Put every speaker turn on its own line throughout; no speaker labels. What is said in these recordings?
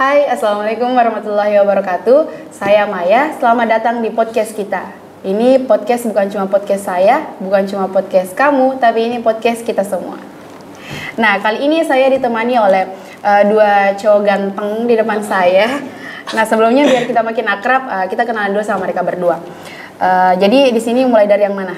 Hai, Assalamualaikum warahmatullahi wabarakatuh. Saya Maya, selamat datang di podcast kita. Ini podcast bukan cuma podcast saya, bukan cuma podcast kamu, tapi ini podcast kita semua. Nah, kali ini saya ditemani oleh dua cowok ganteng di depan saya. Nah, sebelumnya biar kita makin akrab, kita kenalan dulu sama mereka berdua. Jadi di sini mulai dari yang mana?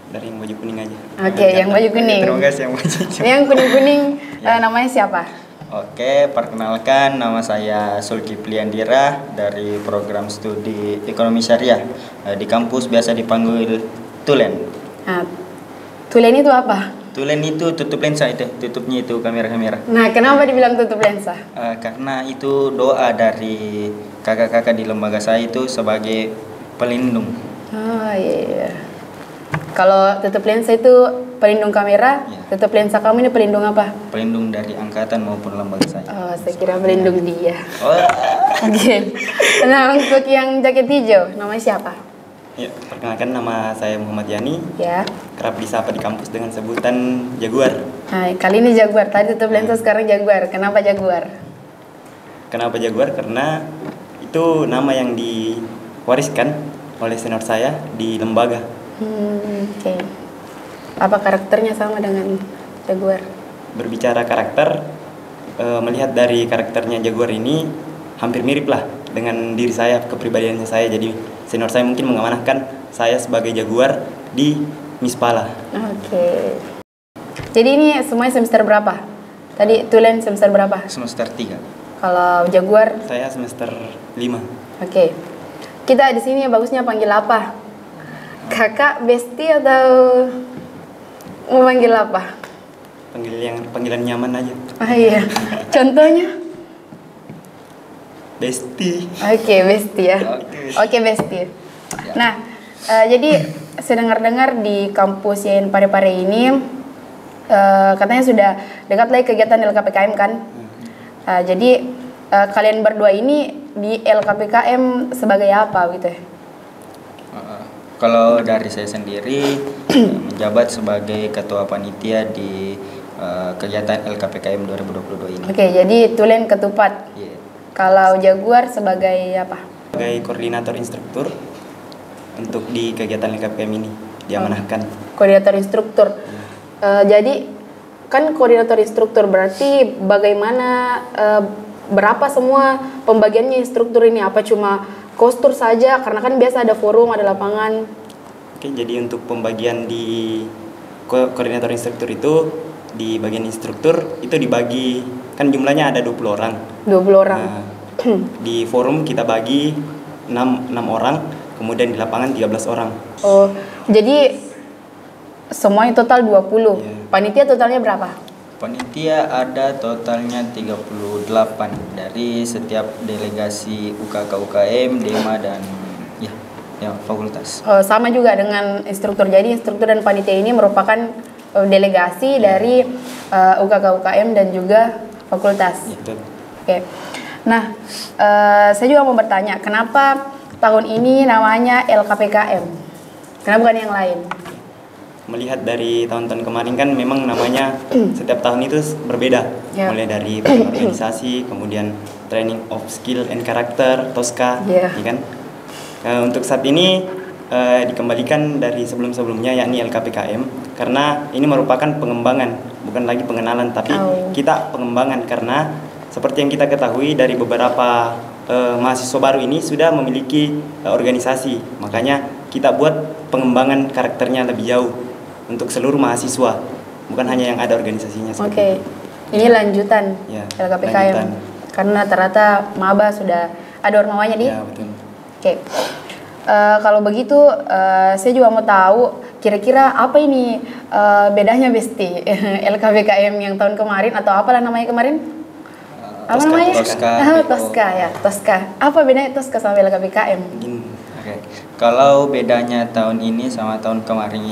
Dari yang baju kuning aja.
Oke, yang baju kuning.
Terima kasih yang baju kuning.
Yang kuning-kuning,
Ya.
namanya siapa?
Oke, perkenalkan nama saya Zulkifli Andira dari program studi Ekonomi Syariah di kampus biasa dipanggil Tulen.
Nah, Tulen itu apa?
Tulen itu tutup lensa itu, tutupnya itu kamera-kamera.
Nah, kenapa dibilang tutup lensa?
Karena itu doa dari kakak-kakak di lembaga saya itu sebagai pelindung.
Oh iya. Kalau tutup lensa itu pelindung kamera,
Iya.
tutup lensa kamu ini pelindung apa?
Pelindung dari angkatan maupun lembaga saya.
Oh, saya kira pelindung dia.
Oh,
Oke. Nah, untuk yang jaket hijau, namanya siapa?
ya, perkenalkan nama saya Muhammad Yani,
Ya.
kerap disapa di kampus dengan sebutan Jaguar.
Nah, kali ini Jaguar. Tadi tutup lensa, sekarang Jaguar. Kenapa Jaguar?
Kenapa Jaguar? Karena itu nama yang diwariskan oleh senior saya di lembaga.
Oke. Apa karakternya sama dengan Jaguar?
Berbicara karakter, melihat dari karakternya Jaguar ini hampir mirip lah dengan diri saya, kepribadiannya saya. Jadi senior saya mungkin mengamanahkan saya sebagai Jaguar di Mispala.
Oke. Jadi ini semuanya semester berapa? Tadi Tulen semester berapa?
Semester 3.
Kalau Jaguar?
Saya semester 5.
Oke. Kita di sini bagusnya panggil apa? Kakak, Besti, atau mau panggil apa?
Panggilan nyaman aja.
Ah iya. Contohnya?
Besti.
Oke, Besti ya. Oke, Besti. Nah, jadi saya dengar-dengar di kampus YN Parepare ini katanya sudah dekat lagi kegiatan LKPKM kan? Jadi kalian berdua ini di LKPKM sebagai apa gitu?
Kalau dari saya sendiri menjabat sebagai ketua panitia di kegiatan LKPKM 2022 ini.
Oke, jadi Tulen ketupat.
Iya.
Kalau Jaguar sebagai apa?
Sebagai koordinator instruktur untuk di kegiatan LKPKM ini diamanahkan.
Koordinator instruktur. Jadi kan koordinator instruktur berarti bagaimana berapa semua pembagiannya instruktur ini? Apa cuma kostur saja? Karena kan biasa ada forum, ada lapangan.
Oke, jadi untuk pembagian di koordinator instruktur itu di bagian instruktur itu dibagi, kan jumlahnya ada 20 orang.
20 orang.
Nah, di forum kita bagi 6 orang, kemudian di lapangan 13 orang.
Oh, jadi semuanya total 20.
Iya.
Panitia totalnya berapa?
Panitia ada totalnya 38 dari setiap delegasi UKK UKM, DEMA dan ya fakultas.
Oh, sama juga dengan instruktur. Jadi instruktur dan panitia ini merupakan delegasi dari UKK UKM dan juga fakultas.
Ya, betul.
Oke. Nah, saya juga mau bertanya, kenapa tahun ini namanya LKPKM? Kenapa bukan yang lain?
Melihat dari tahun-tahun kemarin kan memang namanya setiap tahun itu berbeda.
Ya.
Mulai dari organisasi, kemudian training of skill and character, TOSCA,
Ya.
ya kan? Untuk saat ini dikembalikan dari sebelum-sebelumnya yakni LKPKM karena ini merupakan pengembangan, bukan lagi pengenalan, tapi kita pengembangan karena seperti yang kita ketahui dari beberapa mahasiswa baru ini sudah memiliki organisasi. Makanya kita buat pengembangan karakternya lebih jauh untuk seluruh mahasiswa, bukan hanya yang ada organisasinya.
Oke. Ini lanjutan
Ya,
LKPKM.
lanjutan.
Karena ternyata maba sudah ada ormawanya nih.
Ya, betul.
Oke. Kalau begitu saya juga mau tahu kira-kira apa ini bedanya Besti LKPKM yang tahun kemarin atau apalah namanya kemarin? Apa namanya?
Tosca.
Tosca ya, Tosca. Apa bedanya Tosca sama LKPKM?
Oke. Kalau bedanya tahun ini sama tahun kemarin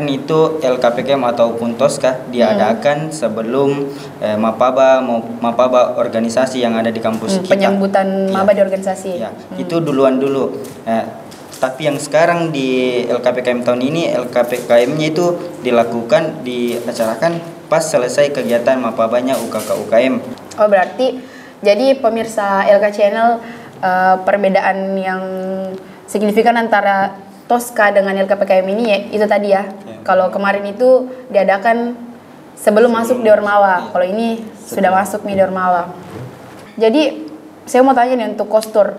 itu LKPKM ataupun TOSCA diadakan sebelum mapaba organisasi yang ada di kampus kita.
Penyambutan maba di organisasi.
Ya, itu duluan dulu. Tapi yang sekarang di LKPKM tahun ini, LKPKM-nya itu diacarakan pas selesai kegiatan mapabanya UKK UKM.
Oh, berarti Jadi pemirsa LK Channel, perbedaan yang signifikan antara Tosca dengan LKPKM ini ya, itu tadi ya. Kalau kemarin itu diadakan sebelum masuk di Ormawa, kalau ini sudah masuk nih di Ormawa. Jadi saya mau tanya nih untuk kostur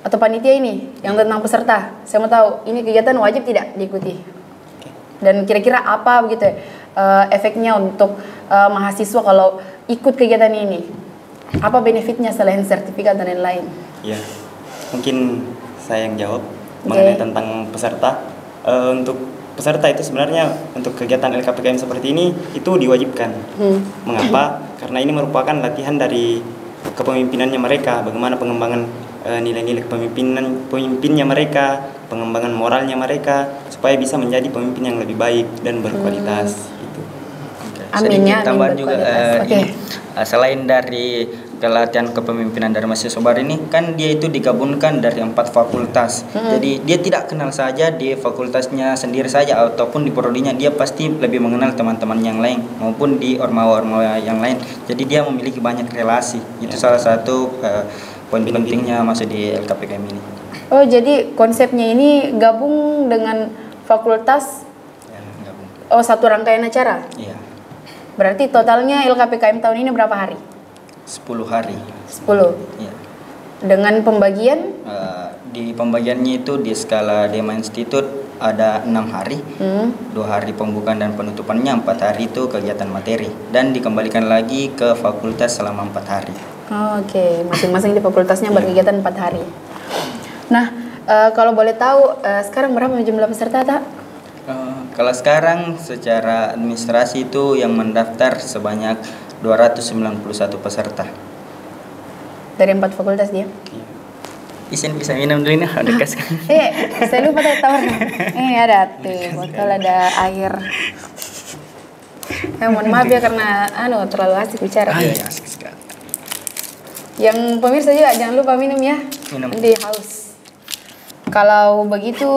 atau panitia ini yang tentang peserta, saya mau tahu ini kegiatan wajib tidak diikuti? Dan kira-kira apa begitu ya, efeknya untuk mahasiswa kalau ikut kegiatan ini? Apa benefitnya selain sertifikat dan lain-lain?
Ya, mungkin saya yang jawab mengenai tentang peserta. Untuk peserta itu sebenarnya untuk kegiatan LKPKM seperti ini itu diwajibkan. Mengapa? Karena ini merupakan latihan dari kepemimpinannya mereka, bagaimana pengembangan nilai-nilai pemimpinnya mereka, pengembangan moralnya mereka, supaya bisa menjadi pemimpin yang lebih baik dan berkualitas.
Amin ya. Tambahan juga selain dari pelatihan kepemimpinan dari mahasiswa baru ini, kan dia itu digabungkan dari 4 fakultas. Jadi dia tidak kenal saja di fakultasnya sendiri saja ataupun di prodinya, dia pasti lebih mengenal teman-teman yang lain maupun di ormawa-ormawa yang lain. Jadi dia memiliki banyak relasi. Itu salah satu poin pentingnya masuk di LKPKM ini.
Oh, jadi konsepnya ini gabung dengan fakultas.
Ya, gabung.
Oh, satu rangkaian acara?
Iya.
Berarti totalnya LKPKM tahun ini berapa hari?
10 hari.
10?
Iya.
Dengan pembagian?
Di pembagiannya itu di skala Dema Institute ada 6 hari. 2 hari pembukaan dan penutupannya, 4 hari itu kegiatan materi. Dan dikembalikan lagi ke fakultas selama 4 hari.
Oh, oke. Masing-masing di fakultasnya berkegiatan 4 hari. Nah, kalau boleh tahu sekarang berapa jumlah peserta, Tak?
Kalau sekarang secara administrasi itu yang mendaftar sebanyak 291 peserta.
Dari 4 fakultas dia?
Isin bisa minum dulu nih, ada kas.
Saya lupa tawar. Ini ada teh, botol, ada air. Mohon maaf ya karena terlalu asik bicara.
Iya, asik sekali.
Yang pemirsa juga jangan lupa minum ya. Nanti haus. Kalau begitu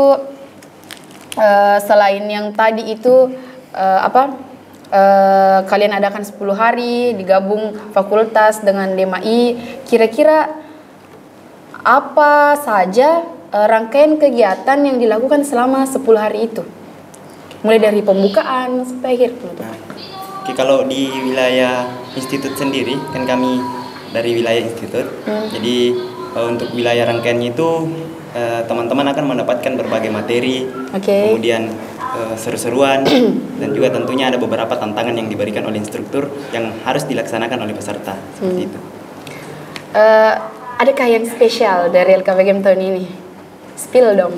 selain yang tadi itu kalian adakan 10 hari digabung fakultas dengan DMAI, kira-kira apa saja rangkaian kegiatan yang dilakukan selama 10 hari itu? Mulai dari pembukaan sampai akhir penutupan.
Oke, kalau di wilayah institut sendiri, kan kami dari wilayah institut. Jadi untuk wilayah rangkaiannya itu teman-teman akan mendapatkan berbagai materi, kemudian seru-seruan, dan juga tentunya ada beberapa tantangan yang diberikan oleh instruktur yang harus dilaksanakan oleh peserta. Seperti itu.
Adakah yang spesial dari LKPKM tahun ini? Spill dong.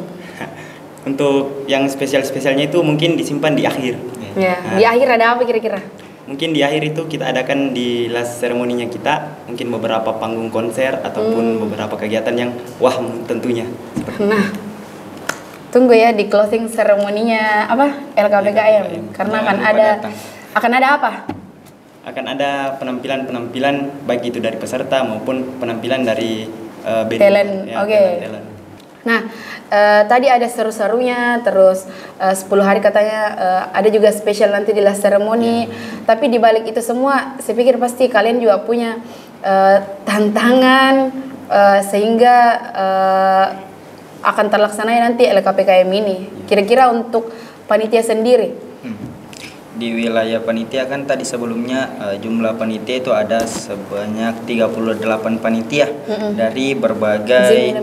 Untuk yang spesial-spesialnya itu mungkin disimpan di akhir.
Ya, di akhir ada apa kira-kira? Mungkin
di akhir itu kita adakan di last seremoninya kita, mungkin beberapa panggung konser ataupun beberapa kegiatan yang wah tentunya.
Nah, tunggu ya di closing seremoninya LKPKM, karena akan ada apa?
Akan ada penampilan baik itu dari peserta maupun penampilan dari
talent. Talent. Nah, tadi ada seru-serunya, terus 10 hari katanya ada juga spesial nanti di last ceremony. Tapi di balik itu semua, saya pikir pasti kalian juga punya tantangan sehingga akan terlaksananya nanti LKPKM ini. Kira-kira untuk panitia sendiri?
Di wilayah panitia kan tadi sebelumnya jumlah panitia itu ada sebanyak 38 panitia dari berbagai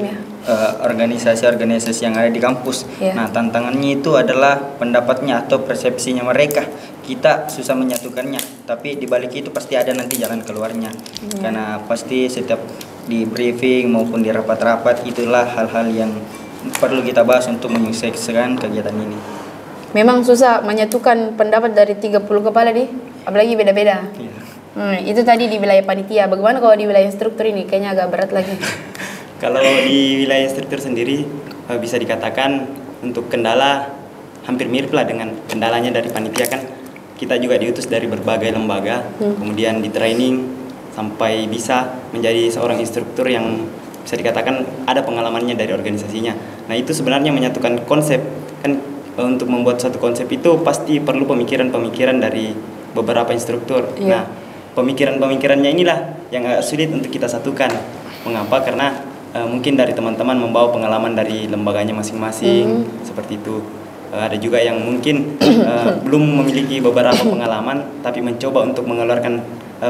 organisasi-organisasi yang ada di kampus. Nah, tantangannya itu adalah pendapatnya atau persepsinya mereka. Kita susah menyatukannya, tapi di balik itu pasti ada nanti jalan keluarnya. Karena pasti setiap di briefing maupun di rapat-rapat itulah hal-hal yang perlu kita bahas untuk menyukseskan kegiatan ini.
Memang susah menyatukan pendapat dari 30 kepala apalagi beda-beda. Itu tadi di wilayah panitia. Bagaimana kalau di wilayah instruktur ini? Kayaknya agak berat lagi.
Kalau di wilayah instruktur sendiri bisa dikatakan untuk kendala hampir mirip lah dengan kendalanya dari panitia, kan kita juga diutus dari berbagai lembaga, kemudian di training sampai bisa menjadi seorang instruktur yang bisa dikatakan ada pengalamannya dari organisasinya. Nah, itu sebenarnya menyatukan konsep. Kan untuk membuat satu konsep itu pasti perlu pemikiran-pemikiran dari beberapa instruktur. Nah, pemikirannya inilah yang agak sulit untuk kita satukan. Mengapa? Karena mungkin dari teman-teman membawa pengalaman dari lembaganya masing-masing, seperti itu. Ada juga yang mungkin belum memiliki beberapa pengalaman tapi mencoba untuk mengeluarkan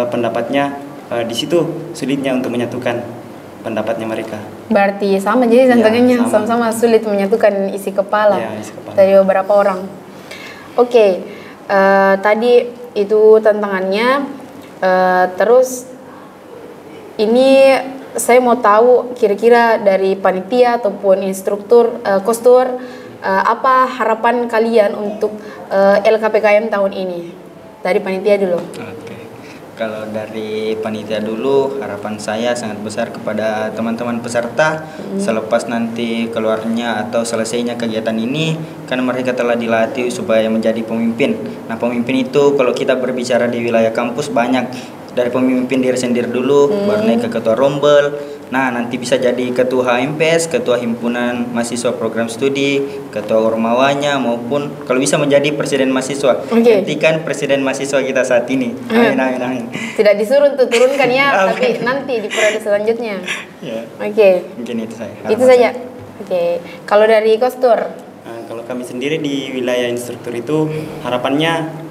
pendapatnya. Di situ sulitnya untuk menyatukan pendapatnya mereka.
Berarti sama jadi tantangannya, sama-sama sulit menyatukan isi kepala dari beberapa orang. Oke, tadi itu tantangannya. Terus ini saya mau tahu kira-kira dari panitia ataupun instruktur kostur, apa harapan kalian untuk LKPKM tahun ini? Dari panitia dulu.
Oke. Kalau dari panitia dulu, harapan saya sangat besar kepada teman-teman peserta selepas nanti keluarnya atau selesainya kegiatan ini, kan mereka telah dilatih supaya menjadi pemimpin. Nah, pemimpin itu kalau kita berbicara di wilayah kampus banyak, dari pemimpin diri sendiri dulu, baru naik ke ketua rombel. Nah, nanti bisa jadi ketua HMPS, ketua himpunan mahasiswa program studi, ketua ormawanya, maupun kalau bisa menjadi presiden mahasiswa. Gantikan presiden mahasiswa kita saat ini. Amin.
Tidak disuruh untuk turunkan ya, tapi nanti di periode selanjutnya.
Mungkin itu saya.
Itu saja. Kalau dari kostur?
Kalau kami sendiri di wilayah instruktur itu harapannya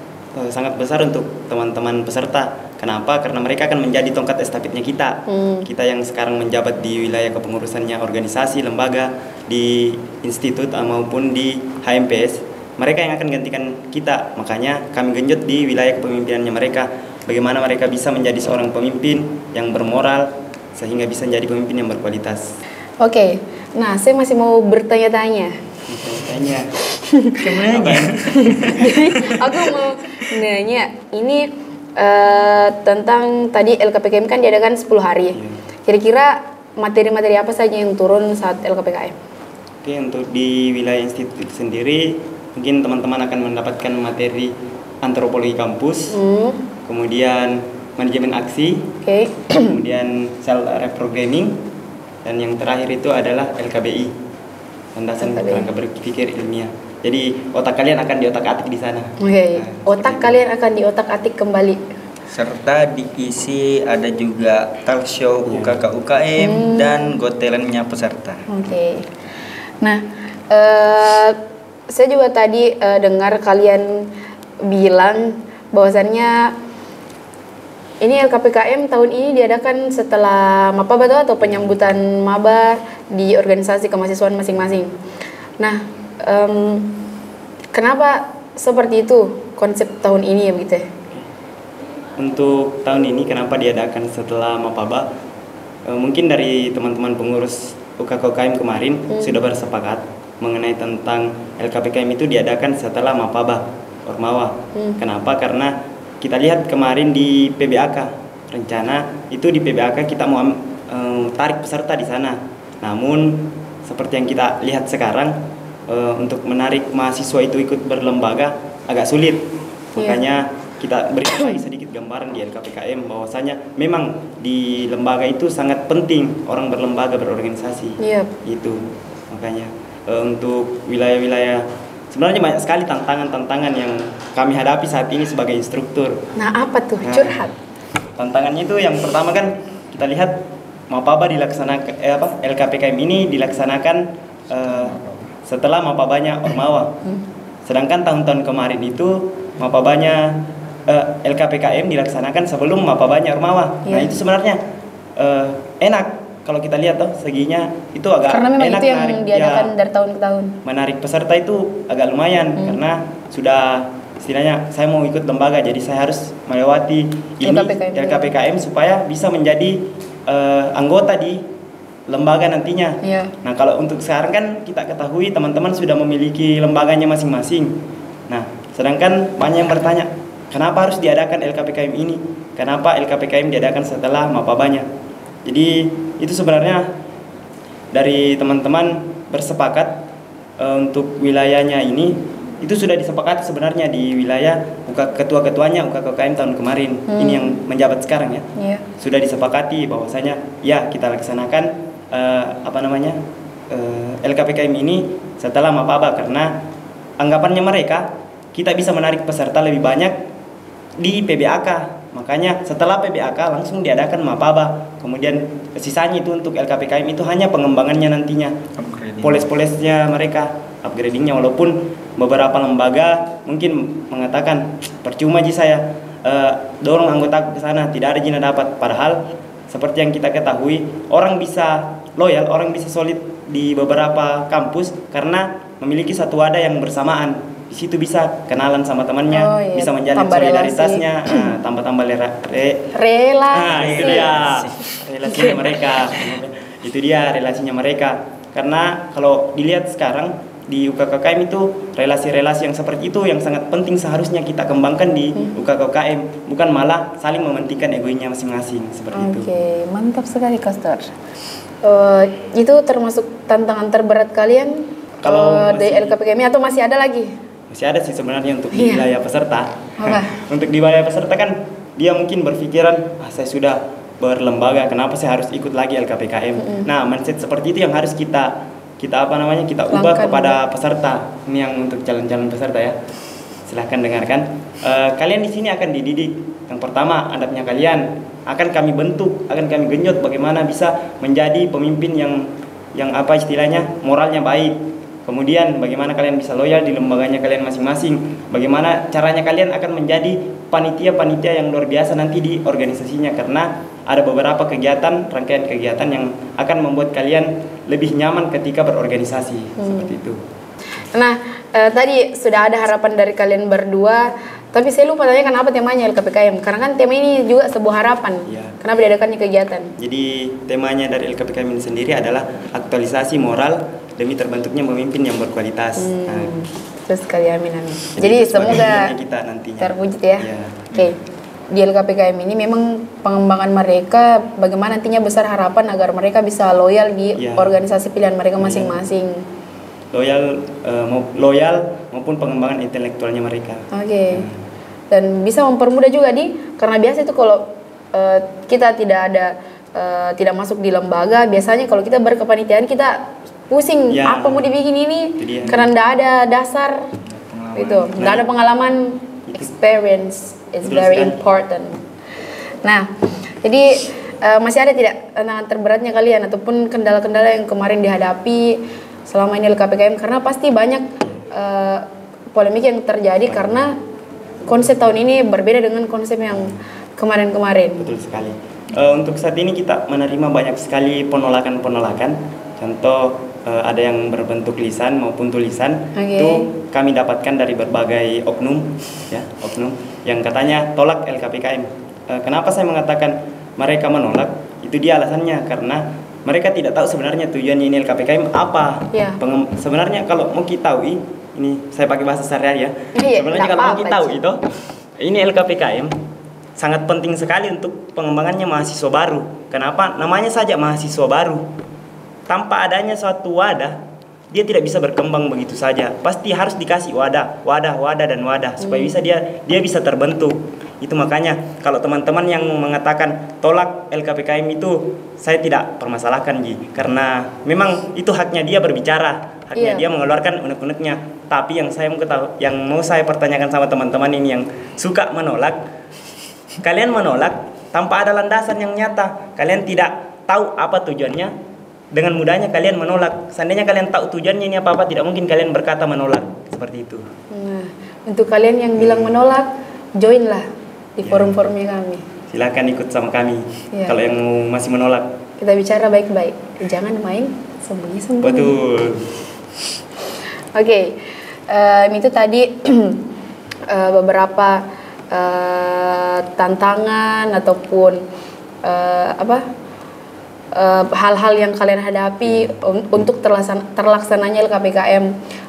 sangat besar untuk teman-teman peserta. Kenapa? Karena mereka akan menjadi tongkat estafetnya kita. Kita yang sekarang menjabat di wilayah kepengurusannya organisasi, lembaga, di institut maupun di HMPS. Mereka yang akan gantikan kita. Makanya kami genjot di wilayah kepemimpinannya mereka. Bagaimana mereka bisa menjadi seorang pemimpin yang bermoral sehingga bisa menjadi pemimpin yang berkualitas.
Oke. Nah, saya masih mau bertanya-tanya. Aku mau nanya, ini tentang tadi LKPKM kan diadakan 10 hari. Kira-kira materi-materi apa saja yang turun saat LKPKM?
Oke, untuk di wilayah institut sendiri mungkin teman-teman akan mendapatkan materi antropologi kampus, kemudian manajemen aksi, kemudian self reprogramming, dan yang terakhir itu adalah LKBI, landasan kerangka berpikir ilmiah. Jadi otak kalian akan diotak-atik di sana.
Otak kalian akan diotak-atik kembali.
Serta diisi ada juga talk show UKK UKM dan gotelannya peserta.
Nah, saya juga tadi dengar kalian bilang bahwasannya ini LKPKM tahun ini diadakan setelah maba atau penyambutan maba di organisasi kemahasiswaan masing-masing. Nah, kenapa seperti itu konsep tahun ini ya begitu?
Untuk tahun ini kenapa diadakan setelah Mapaba? Mungkin dari teman-teman pengurus UKK-UKM kemarin sudah bersepakat mengenai tentang LKPKM itu diadakan setelah Mapaba Ormawa. Kenapa? Karena kita lihat kemarin di PBAK rencana itu di PBAK kita mau tarik peserta di sana. Namun seperti yang kita lihat sekarang, untuk menarik mahasiswa itu ikut berlembaga agak sulit. Makanya kita beri sedikit gambaran di LKPKM bahwasanya memang di lembaga itu sangat penting orang berlembaga, berorganisasi. Itu makanya untuk wilayah-wilayah sebenarnya banyak sekali tantangan-tantangan yang kami hadapi saat ini sebagai instruktur.
Nah, apa tuh? Curhat.
Tantangannya itu yang pertama kan kita lihat Mapaba dilaksanakan LKPKM ini dilaksanakan setelah Mapabanya Ormawa. Sedangkan tahun-tahun kemarin itu Mapabanya LKPKM dilaksanakan sebelum Mapabanya Ormawa. Nah, itu sebenarnya enak kalau kita lihat seginya itu agak
karena memang
enak,
itu yang diadakan dari tahun ke tahun.
Menarik peserta itu agak lumayan karena sudah istilahnya saya mau ikut lembaga jadi saya harus melewati ini LKPKM supaya bisa menjadi anggota di lembaga nantinya. Nah, kalau untuk sekarang kan kita ketahui teman-teman sudah memiliki lembaganya masing-masing. Nah, sedangkan banyak yang bertanya, kenapa harus diadakan LKPKM ini? Kenapa LKPKM diadakan setelah Mapabanya? Jadi itu sebenarnya dari teman-teman bersepakat untuk wilayahnya ini itu sudah disepakati sebenarnya di wilayah ketua-ketuanya UKK-UKM tahun kemarin. Ini yang menjabat sekarang ya. Sudah disepakati bahwasanya ya kita laksanakan LKPKM ini setelah Mapaba karena anggapannya mereka kita bisa menarik peserta lebih banyak di PBAK Makanya setelah PBAK langsung diadakan mapaba. Kemudian sisanya itu untuk LKPKM itu hanya pengembangannya nantinya. Poles-polesnya mereka, upgradingnya, walaupun beberapa lembaga mungkin mengatakan percuma ji saya dorong anggota ke sana, tidak ada jina dapat. Padahal seperti yang kita ketahui, orang bisa loyal, orang bisa solid di beberapa kampus karena memiliki satu wadah yang bersamaan. Di situ bisa kenalan sama temannya, bisa menjalin solidaritasnya, tambah-tambah relasi. Itu dia relasinya mereka. Itu dia relasinya mereka. Karena kalau dilihat sekarang di UKKKM itu relasi-relasi yang seperti itu yang sangat penting seharusnya kita kembangkan di UKKKM, bukan malah saling mementingkan egonya masing-masing seperti itu.
Oke, mantap sekali Kastor. Itu termasuk tantangan terberat kalian kalau di LKPKM atau masih ada lagi?
Masih ada sih sebenarnya untuk di wilayah peserta.
Apa?
Untuk di wilayah peserta kan dia mungkin berpikiran, saya sudah berlembaga, kenapa saya harus ikut lagi LKPKM? Nah, mindset seperti itu yang harus kita ubah kepada peserta. Ini yang untuk calon-calon peserta ya. Silahkan dengarkan. Kalian di sini akan dididik. Yang pertama, adabnya kalian akan kami bentuk, akan kami genjot bagaimana bisa menjadi pemimpin yang apa istilahnya, moralnya baik. Kemudian bagaimana kalian bisa loyal di lembaganya kalian masing-masing. Bagaimana caranya kalian akan menjadi panitia-panitia yang luar biasa nanti di organisasinya, karena ada beberapa kegiatan, rangkaian kegiatan yang akan membuat kalian lebih nyaman ketika berorganisasi. Seperti itu.
Nah, tadi sudah ada harapan dari kalian berdua, tapi saya lupa tanya kenapa temanya LKPKM. Karena kan tema ini juga sebuah harapan. Kenapa diadakannya kegiatan?
Jadi temanya dari LKPKM ini sendiri adalah aktualisasi moral demi terbentuknya pemimpin yang berkualitas.
Terus sekali amin. Jadi semoga
kita nantinya
terwujud ya. Oke. Di LKPKM ini memang pengembangan mereka bagaimana nantinya besar harapan agar mereka bisa loyal di organisasi pilihan mereka masing-masing.
Loyal maupun pengembangan intelektualnya mereka.
Oke. Dan bisa mempermudah juga karena biasa itu kalau kita tidak masuk di lembaga, biasanya kalau kita berkepanitiaan kita pusing apa mau dibikin ini karena tidak ada dasar itu, tidak ada pengalaman. Experience is very important. Nah, jadi masih ada tidak tantangan terberatnya kalian ataupun kendala-kendala yang kemarin dihadapi selama ini LKPKM, karena pasti banyak polemik yang terjadi karena konsep tahun ini berbeda dengan konsep yang kemarin-kemarin.
Betul sekali. Untuk saat ini kita menerima banyak sekali penolakan-penolakan. Contoh ada yang berbentuk lisan maupun tulisan. Itu kami dapatkan dari berbagai oknum yang katanya tolak LKPKM. Kenapa saya mengatakan mereka menolak? Itu dia alasannya, karena mereka tidak tahu sebenarnya tujuannya ini LKPKM apa. Sebenarnya kalau mau kita tahu, ini saya pakai bahasa sehari-hari ya. Sebenarnya kalau mau kita tahu itu, ini LKPKM sangat penting sekali untuk pengembangannya mahasiswa baru. Kenapa? Namanya saja mahasiswa baru. Tanpa adanya suatu wadah, dia tidak bisa berkembang begitu saja. Pasti harus dikasih wadah supaya dia bisa terbentuk. Itu makanya kalau teman-teman yang mengatakan tolak LKPKM itu saya tidak permasalahkan karena memang itu haknya dia berbicara, haknya dia mengeluarkan unek-uneknya. Tapi yang mau saya pertanyakan sama teman-teman ini yang suka menolak, kalian menolak tanpa ada landasan yang nyata. Kalian tidak tahu apa tujuannya. Dengan mudahnya kalian menolak. Seandainya kalian tahu tujuannya ini apa-apa, tidak mungkin kalian berkata menolak. Seperti itu.
Nah, untuk kalian yang bilang menolak, joinlah di forum-forumnya kami.
Silakan ikut sama kami. Kalau yang masih menolak,
kita bicara baik-baik. Jangan main sembunyi-sembunyi.
Betul.
Oke. Itu tadi beberapa tantangan ataupun hal-hal yang kalian hadapi untuk terlaksananya LKPKM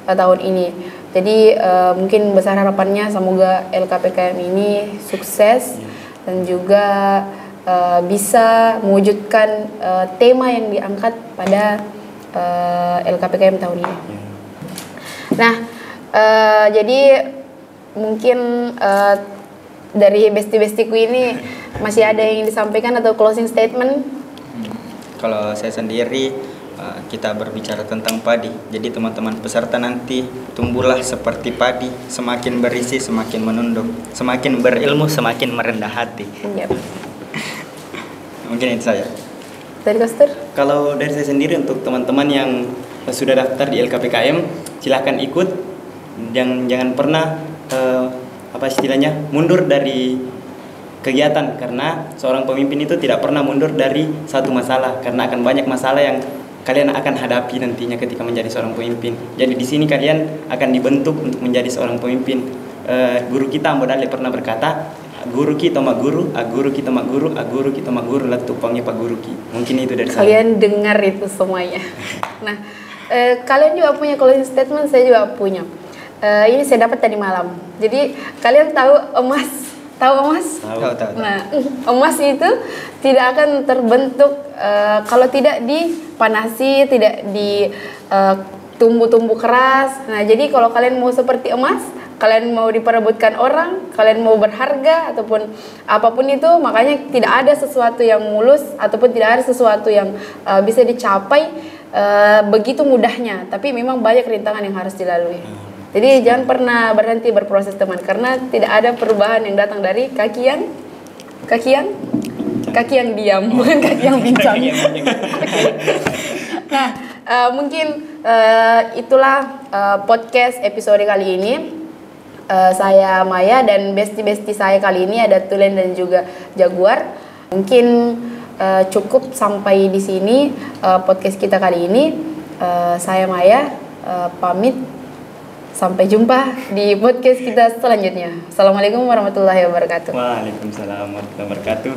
tahun ini. Jadi mungkin besar harapannya semoga LKPKM ini sukses dan juga bisa mewujudkan tema yang diangkat pada LKPKM tahun ini. Nah, jadi mungkin dari besti-bestiku ini masih ada yang disampaikan atau closing statement?
Kalau saya sendiri kita berbicara tentang padi. Jadi teman-teman peserta nanti tumbuhlah seperti padi, semakin berisi semakin menunduk, semakin berilmu semakin merendah hati.
Yep.
Mungkin itu saya.
Dari Koster?
Kalau dari saya sendiri, untuk teman-teman yang sudah daftar di LKPKM, silahkan ikut. Jangan pernah apa istilahnya, mundur dari kegiatan, karena seorang pemimpin itu tidak pernah mundur dari satu masalah, karena akan banyak masalah yang kalian akan hadapi nantinya ketika menjadi seorang pemimpin. Jadi di sini kalian akan dibentuk untuk menjadi seorang pemimpin. Guru kita Mbodale pernah berkata, guru kita mak guru, guru kita mak guru, guru kita mak guru, lah tupangnya pak guru ki. Mungkin itu dari saya.
Kalian dengar itu semuanya. Nah, kalian juga punya closing statement, saya juga punya. Ini saya dapat tadi malam. Jadi kalian tahu emas? Tahu emas?
Tahu.
Nah, emas itu tidak akan terbentuk kalau tidak dipanasi, tidak ditumbuh-tumbuh keras. Nah, jadi kalau kalian mau seperti emas, kalian mau diperebutkan orang, kalian mau berharga ataupun apapun itu, makanya tidak ada sesuatu yang mulus ataupun tidak ada sesuatu yang bisa dicapai begitu mudahnya. Tapi memang banyak rintangan yang harus dilalui. Jadi jangan pernah berhenti berproses, teman, karena tidak ada perubahan yang datang dari kaki yang diam, bukan kaki yang bincang. Nah, mungkin itulah podcast episode kali ini. Saya Maya dan bestie saya kali ini ada Tulen dan juga Jaguar. Mungkin cukup sampai di sini podcast kita kali ini. Saya Maya pamit. Sampai jumpa di podcast kita selanjutnya. Assalamualaikum warahmatullahi wabarakatuh.
Waalaikumsalam warahmatullahi wabarakatuh.